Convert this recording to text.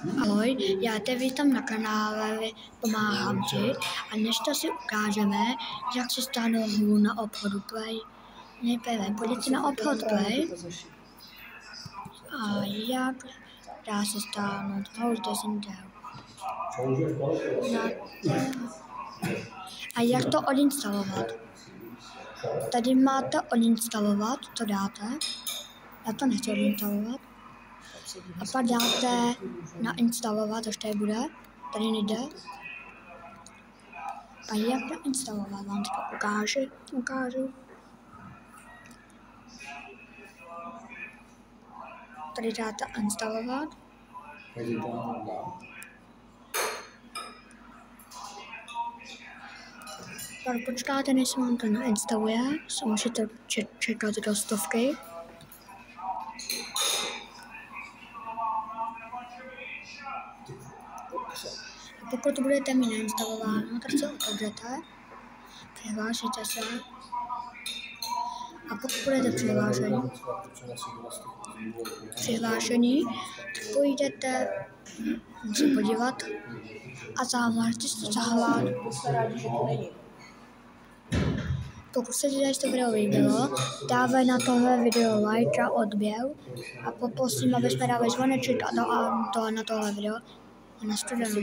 Ahoj, já tě vítám na kanále Pomáhám ti a dneska si ukážeme, jak si stáhnout hru na obchodu Play. Nejprve půjdete na obchod Play a jak dá se stáhnout hru, to jsem dělal. A jak to odinstalovat? Tady máte odinstalovat, to dáte. Já to nechci odinstalovat. A pak dáte nainstalovat, až tady bude. Tady nejde. A jak nainstalovat, vám to ukážu. Tady dáte instalovat. Pak počkáte, než se vám to nainstaluje, se musíte čekat do stovky. A pokud budete mít nainstalováno, tak se otevřete, přihlásíte se. A pokud budete přihlášení, tak půjdete se podívat a záможete se zahovat. Pokud se tady to video líbilo, dávej na tohle video like a odběr a poprosím, aby jsme dali zvoneček na tohle video a na shledanou.